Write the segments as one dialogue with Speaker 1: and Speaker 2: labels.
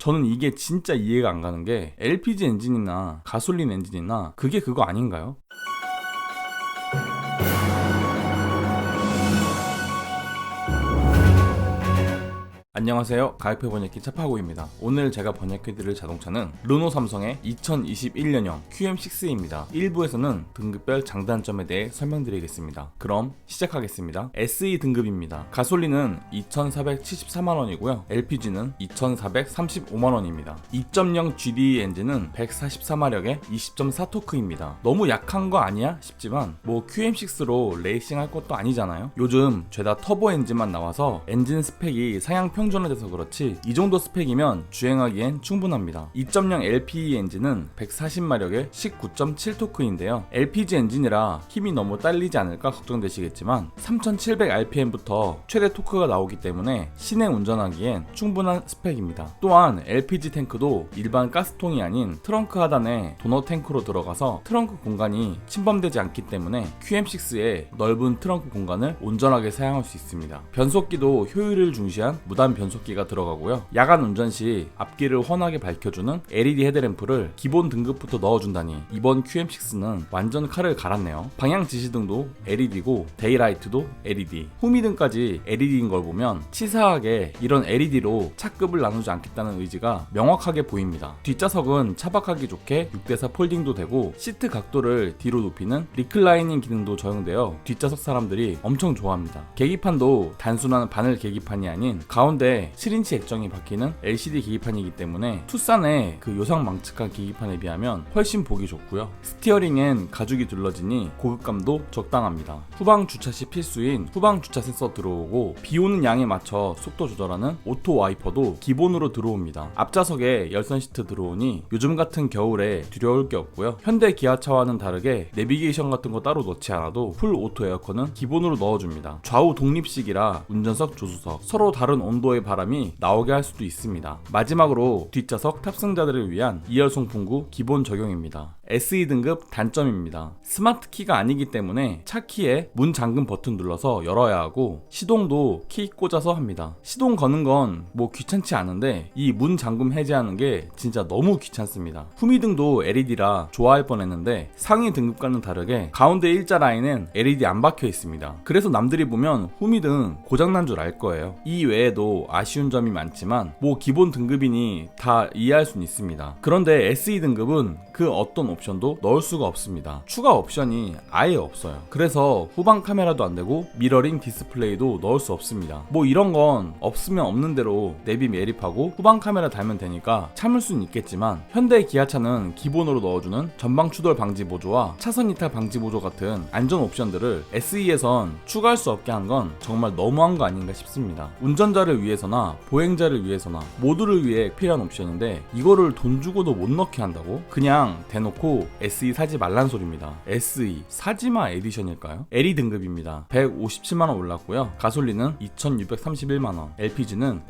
Speaker 1: 저는 이게 진짜 이해가 안 가는 게 LPG 엔진이나 가솔린 엔진이나 그게 그거 아닌가요? 안녕하세요. 가격표 번역기 차파고입니다. 오늘 제가 번역해드릴 자동차는 르노 삼성의 2021년형 QM6입니다. 1부에서는 등급별 장단점에 대해 설명드리겠습니다. 그럼 시작하겠습니다. SE 등급입니다. 가솔린은 2,474만원이고요. LPG는 2,435만원입니다. 2.0 GDE 엔진은 144마력의 20.4토크입니다. 너무 약한 거 아니야? 싶지만 뭐 QM6로 레이싱 할 것도 아니잖아요. 요즘 죄다 터보 엔진만 나와서 엔진 스펙이 상향 평준화돼서 그렇지 이 정도 스펙이면 주행하기엔 충분합니다. 2.0 LPE 엔진은 140마력의 19.7토크인데요. LPG 엔진이라 힘이 너무 딸리지 않을까 걱정되시겠지만 3700rpm부터 최대 토크가 나오기 때문에 시내 운전하기엔 충분한 스펙입니다. 또한 LPG 탱크도 일반 가스통이 아닌 트렁크 하단에 도너 탱크로 들어가서 트렁크 공간이 침범되지 않기 때문에 QM6의 넓은 트렁크 공간을 온전하게 사용할 수 있습니다. 변속기도 효율을 중시한 무단 변속기가 들어가고요. 야간 운전 시 앞길을 훤하게 밝혀주는 LED 헤드램프를 기본 등급부터 넣어준다니 이번 QM6는 완전 칼을 갈았네요. 방향 지시등도 LED고 데이라이트도 LED, 후미등까지 LED인 걸 보면 치사하게 이런 LED로 차급을 나누지 않겠다는 의지가 명확하게 보입니다. 뒷좌석은 차박하기 좋게 6대4 폴딩도 되고 시트 각도를 뒤로 높이는 리클라이닝 기능도 적용되어 뒷좌석 사람들이 엄청 좋아합니다. 계기판도 단순한 바늘 계기판이 아닌 가운데 7인치 액정이 박히는 LCD 계기판이기 때문에 투싼의 그 요상망측한 계기판에 비하면 훨씬 보기 좋고요. 스티어링엔 가죽이 둘러지니 고급감도 적당합니다. 후방 주차 시 필수인 후방 주차 센서 들어오고 비 오는 양에 맞춰 속도 조절하는 오토 와이퍼도 기본으로 들어옵니다. 앞좌석에 열선 시트 들어오니 요즘 같은 겨울에 두려울 게 없고요. 현대 기아차와는 다르게 내비게이션 같은 거 따로 넣지 않아도 풀 오토 에어컨은 기본으로 넣어줍니다. 좌우 독립식이라 운전석, 조수석 서로 다른 온도의 바람이 나오게 할 수도 있습니다. 마지막으로 뒷좌석 탑승자들을 위한 2열 송풍구 기본 적용입니다. SE 등급 단점입니다. 스마트 키가 아니기 때문에 차 키에 문 잠금 버튼 눌러서 열어야 하고 시동도 키 꽂아서 합니다. 시동 거는 건 뭐 귀찮지 않은데 이 문 잠금 해제하는 게 진짜 너무 귀찮습니다. 후미등도 LED라 좋아할 뻔했는데 상위 등급과는 다르게 가운데 일자 라인엔 LED 안 박혀 있습니다. 그래서 남들이 보면 후미등 고장난 줄 알 거예요. 이 외에도 아쉬운 점이 많지만 뭐 기본 등급이니 다 이해할 수는 있습니다. 그런데 SE 등급은 그 어떤 옵션도 넣을 수가 없습니다. 추가 옵션이 아예 없어요. 그래서 후방 카메라도 안 되고 미러링 디스플레이도 넣을 수 없습니다. 뭐 이런 건 없으면 없는 대로 내비 매립하고 후방 카메라 달면 되니까 참을 수는 있겠지만 현대 기아차는 기본으로 넣어주는 전방 추돌 방지 보조와 차선 이탈 방지 보조 같은 안전 옵션들을 SE에선 추가할 수 없게 한 건 정말 너무한 거 아닌가 싶습니다. 운전자를 위해서나 보행자를 위해서나 모두를 위해 필요한 옵션인데 이거를 돈 주고도 못 넣게 한다고? 그냥 대놓고 SE 사지 말란 소리입니다. SE 사지마 에디션일까요? LE 등급입니다. 157만원 올랐고요. 가솔린은 2631만원, LPG는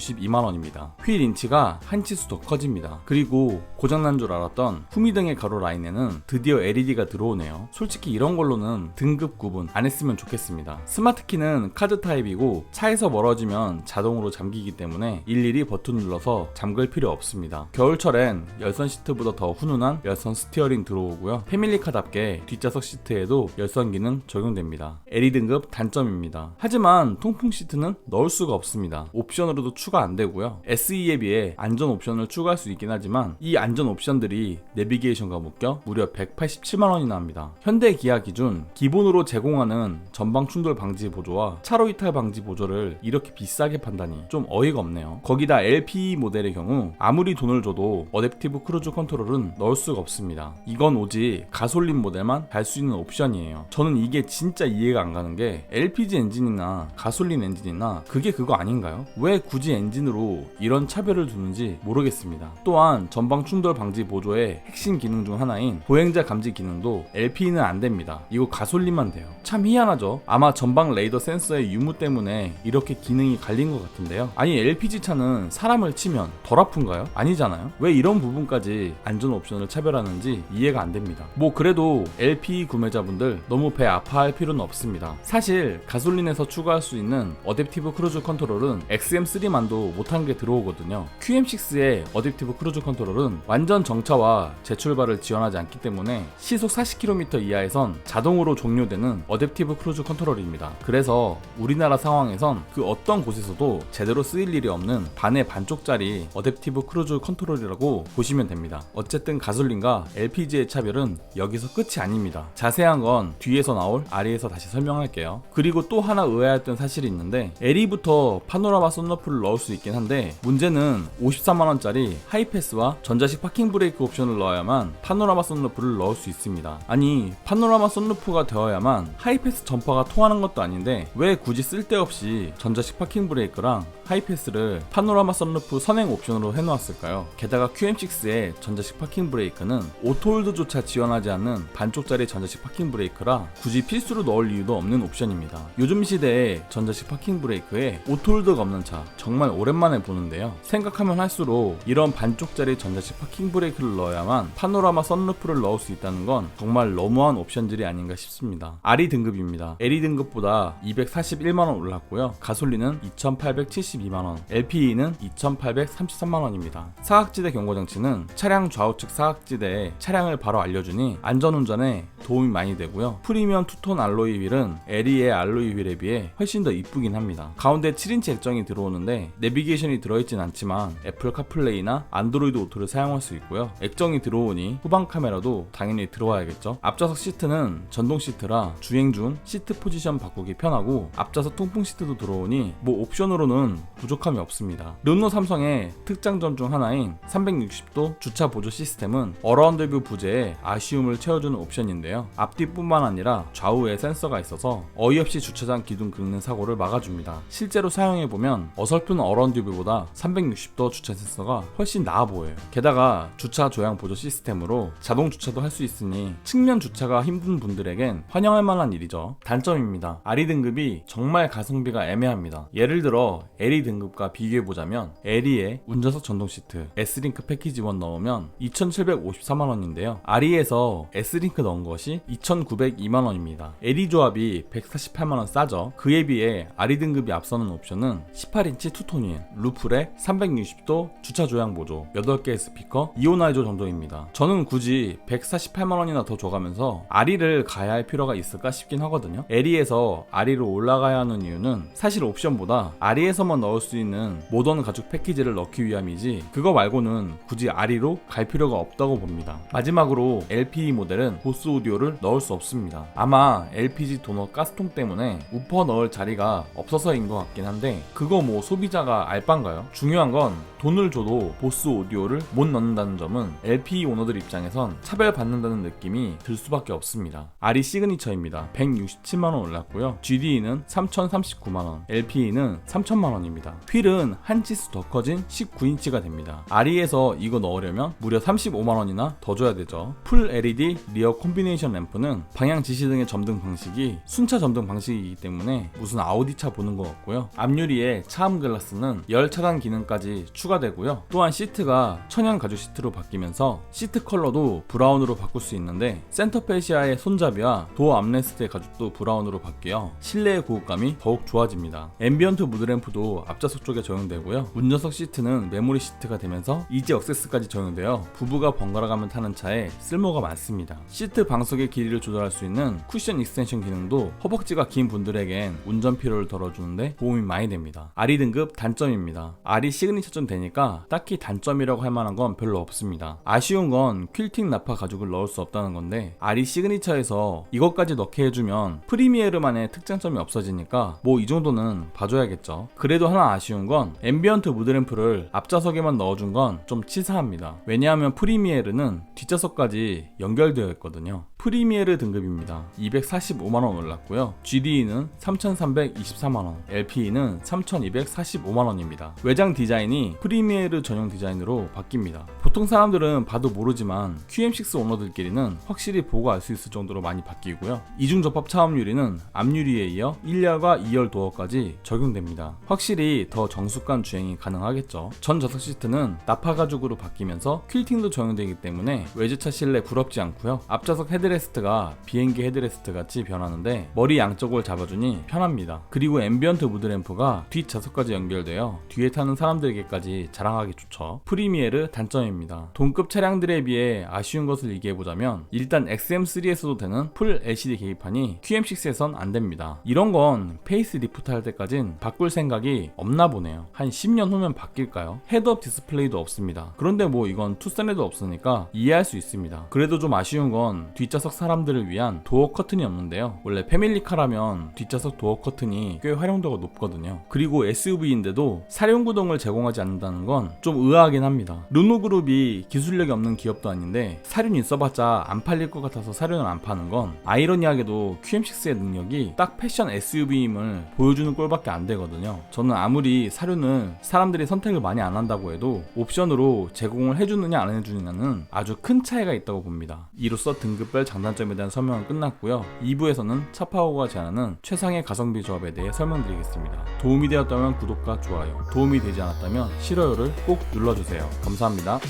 Speaker 1: 2592만원입니다. 휠 인치가 한 치수 더 커집니다. 그리고 고장난 줄 알았던 후미등의 가로 라인에는 드디어 LED가 들어오네요. 솔직히 이런 걸로는 등급 구분 안 했으면 좋겠습니다. 스마트 키는 카드 타입이고 차에서 멀어지면 자동으로 잠기기 때문에 일일이 버튼 눌러서 잠글 필요 없습니다. 겨울철엔 열선 시트보다 더 훈훈한 열선 스티어링 들어오고요. 패밀리카답게 뒷좌석 시트에도 열선 기능 적용됩니다. LE 등급 단점입니다. 하지만 통풍 시트는 넣을 수가 없습니다. 옵션으로도 추가 안 되고요. SE에 비해 안전 옵션을 추가할 수 있긴 하지만 이 안전 옵션들이 내비게이션과 묶여 무려 187만원이나 합니다. 현대 기아 기준 기본으로 제공하는 전방 충돌 방지 보조와 차로 이탈 방지 보조를 이렇게 비싸게 판다니 좀 어이가 없네요. 거기다 LPE 모델의 경우 아무리 돈을 줘도 어댑티브 크루즈 컨트롤은 넣을 수가 없습니다. 이건 오직 가솔린 모델만 달 수 있는 옵션이에요. 저는 이게 진짜 이해가 안 가는 게 LPG 엔진이나 가솔린 엔진이나 그게 그거 아닌가요? 왜 굳이 엔진으로 이런 차별을 두는지 모르겠습니다. 또한 전방 충돌 방지 보조의 핵심 기능 중 하나인 보행자 감지 기능도 LPE는 안 됩니다. 이거 가솔린만 돼요. 참 희한하죠? 아마 전방 레이더 센서의 유무 때문에 이렇게 기능이 갈린 것 같은데요. 아니 LPG 차는 사람을 치면 덜 아픈가요? 아니잖아요. 왜 이런 부분까지 안전 옵션을 차별하는지 이해가 안 됩니다. 뭐 그래도 LP 구매자분들 너무 배 아파할 필요는 없습니다. 사실 가솔린에서 추가할 수 있는 어댑티브 크루즈 컨트롤은 XM3만도 못한 게 들어오거든요. QM6의 어댑티브 크루즈 컨트롤은 완전 정차와 재출발을 지원하지 않기 때문에 시속 40km 이하에선 자동으로 종료되는 어댑티브 크루즈 컨트롤입니다. 그래서 우리나라 상황에선 그 어떤 곳에서도 제대로 쓰일 일이 없는 반의 반쪽짜리 어댑티브 크루즈 컨트롤이라고 보시면 됩니다. 어쨌든 가솔린과 LPG의 차별은 여기서 끝이 아닙니다. 자세한 건 뒤에서 나올 아래에서 다시 설명할게요. 그리고 또 하나 의아했던 사실이 있는데 LE부터 파노라마 썬루프를 넣을 수 있긴 한데 문제는 54만원짜리 하이패스와 전자식 파킹 브레이크 옵션을 넣어야만 파노라마 썬루프를 넣을 수 있습니다. 아니 파노라마 썬루프가 되어야만 하이패스 전파가 통하는 것도 아닌데 왜 굳이 쓸데없이 전자식 파킹 브레이크랑 하이패스를 파노라마 썬루프 선행 옵션으로 해놓았을까요? 게다가 QM6의 전자식 파킹 브레이크는 오토홀드조차 지원하지 않는 반쪽짜리 전자식 파킹 브레이크라 굳이 필수로 넣을 이유도 없는 옵션입니다. 요즘 시대에 전자식 파킹 브레이크에 오토홀드가 없는 차 정말 오랜만에 보는데요. 생각하면 할수록 이런 반쪽짜리 전자식 파킹 브레이크를 넣어야만 파노라마 썬루프를 넣을 수 있다는 건 정말 너무한 옵션들이 아닌가 싶습니다. RE 등급입니다. LE 등급보다 241만원 올랐고요. 가솔린은 2872만원, LPE는 2833만원입니다. 사각지대 경고장치는 차량 좌우측 사각지대에 차량을 바로 알려주니 안전운전에 도움이 많이 되고요. 프리미엄 투톤 알로이 휠은 LE의 알로이 휠에 비해 훨씬 더 이쁘긴 합니다. 가운데 7인치 액정이 들어오는데 내비게이션이 들어있진 않지만 애플 카플레이나 안드로이드 오토를 사용할 수 있고요. 액정이 들어오니 후방 카메라도 당연히 들어와야겠죠. 앞좌석 시트는 전동 시트라 주행 중 시트 포지션 바꾸기 편하고 앞좌석 통풍 시트도 들어오니 뭐 옵션으로는 부족함이 없습니다. 르노 삼성의 특장점 중 하나인 360도 주차 보조 시스템은 어라운드 뷰 부재에 아쉬움을 채워주는 옵션인데요. 앞뒤뿐만 아니라 좌우에 센서가 있어서 어이없이 주차장 기둥 긁는 사고를 막아줍니다. 실제로 사용해보면 어설픈 어라운드 뷰보다 360도 주차 센서가 훨씬 나아 보여요. 게다가 주차 조향 보조 시스템으로 자동 주차도 할 수 있으니 측면 주차가 힘든 분들에겐 환영할 만한 일이죠. 단점입니다. RE 등급이 정말 가성비가 애매합니다. 예를 들어 LE 등급과 비교해보자면 LE의 운전석 전동 시트 S링크 패키지 1 넣으면 2754만원인데요. RE에서 S링크 넣은 것이 2902만원입니다. LE 조합이 148만원 싸죠. 그에 비해 RE 등급이 앞서는 옵션은 18인치 투톤 휠, 루프렉, 360도 주차 조향 보조, 8개의 스피커, 이오나이저 정도입니다. 저는 굳이 148만원이나 더 줘가면서 RE를 가야 할 필요가 있을까 싶긴 하거든요. LE에서 RE로 올라가야 하는 이유는 사실 옵션보다 RE에서만 넣을 수 있는 모던 가죽 패키지를 넣기 위함이지 그거 말고는 굳이 RE로 갈 필요가 없다고 봅니다. 마지막으로 LPE 모델은 보스 오디오를 넣을 수 없습니다. 아마 LPG 도넛 가스통 때문에 우퍼 넣을 자리가 없어서인 것 같긴 한데 그거 뭐 소비자가 알바인가요? 중요한 건 돈을 줘도 보스 오디오를 못 넣는다는 점은 LPE 오너들 입장에선 차별받는다는 느낌이 들 수밖에 없습니다. RE 시그니처입니다. 167만원 올랐고요. GDE는 3039만원, LPE는 3000만원입니다. 휠은 한 치수 더 커진 19인치가 됩니다. RE에서 이거 넣으려면 무려 35만원이나 더 줘야 되죠. 풀 LED 리어 콤비네이션 램프는 방향 지시 등의 점등 방식이 순차 점등 방식이기 때문에 무슨 아우디차 보는 것 같고요. 앞유리에 차암 글라스는 열 차단 기능까지 추가되고요. 또한 시트가 천연 가죽 시트로 바뀌면서 시트 컬러도 브라운으로 바꿀 수 있는데 센터페시아의 손잡이와 도어 암레스트의 가죽도 브라운으로 바뀌어 실내의 고급감이 더욱 좋아집니다. 앰비언트 무드램프도 앞좌석 쪽에 적용되고요. 운전석 시트는 메모리 시트가 되면서 이지 액세스까지 적용되어 부부가 번갈아가며 타는 차에 쓸모가 많습니다. 시트 방석의 길이를 조절할 수 있는 쿠션 익스텐션 기능도 허벅지가 긴 분들에겐 운전 피로를 덜어주는데 도움이 많이 됩니다. RE 등급 단점입니다. RE 시그니처쯤 되니까 딱히 단점이라고 할 만한 건 별로 없습니다. 아쉬운 건 퀼팅 나파 가죽을 넣을 수 없다는 건데 RE 시그니처에서 이것까지 넣게 해주면 프리미에르만의 특장점이 없어지니까 뭐 이 정도는 봐줘야겠죠. 그래도 하나 아쉬운 건 앰비언트 무드램프를 앞좌석에만 넣어준 건 좀 치사합니다. 왜냐하면 프리미에르는 뒷좌석까지 연결되어 있거든요. 프리미에르 등급입니다. 245만원 올랐고요. GDE는 3324만원, LPE는 3245만원입니다. 외장 디자인이 프리미에르 전용 디자인으로 바뀝니다. 보통 사람들은 봐도 모르지만 QM6 오너들끼리는 확실히 보고 알 수 있을 정도로 많이 바뀌고요. 이중 접합 차음유리는 앞유리에 이어 1열과 2열 도어까지 적용됩니다. 됩니다. 확실히 더 정숙한 주행이 가능하겠죠. 전 좌석 시트는 나파 가죽으로 바뀌면서 퀼팅도 적용되기 때문에 외제차 실내 부럽지 않고요. 앞좌석 헤드레스트가 비행기 헤드레스트 같이 변하는데 머리 양쪽을 잡아주니 편합니다. 그리고 앰비언트 무드램프가 뒷좌석까지 연결되어 뒤에 타는 사람들에게까지 자랑하기 좋죠. 프리미에르 단점입니다. 동급 차량들에 비해 아쉬운 것을 얘기해보자면 일단 XM3에서도 되는 풀 LCD 계기판이 QM6에선 안됩니다. 이런 건 페이스 리프트 할 때까진 바꿀 생각이 없나 보네요. 한 10년 후면 바뀔까요? 헤드업 디스플레이도 없습니다. 그런데 뭐 이건 투싼에도 없으니까 이해할 수 있습니다. 그래도 좀 아쉬운 건 뒷좌석 사람들을 위한 도어 커튼이 없는데요. 원래 패밀리카라면 뒷좌석 도어 커튼이 꽤 활용도가 높거든요. 그리고 SUV인데도 사륜구동을 제공하지 않는다는 건 좀 의아하긴 합니다. 르노그룹이 기술력이 없는 기업도 아닌데 사륜 있어봤자 안 팔릴 것 같아서 사륜을 안 파는 건 아이러니하게도 QM6의 능력이 딱 패션 SUV임을 보여주는 꼴밖에 안 되거든요. 저는 아무리 사륜을 사람들이 선택을 많이 안 한다고 해도 옵션으로 제공을 해주느냐 안 해주느냐는 아주 큰 차이가 있다고 봅니다. 이로써 등급별 장단점에 대한 설명은 끝났고요. 2부에서는 차파오가 제안하는 최상의 가성비 조합에 대해 설명드리겠습니다. 도움이 되었다면 구독과 좋아요, 도움이 되지 않았다면 싫어요를 꼭 눌러주세요. 감사합니다.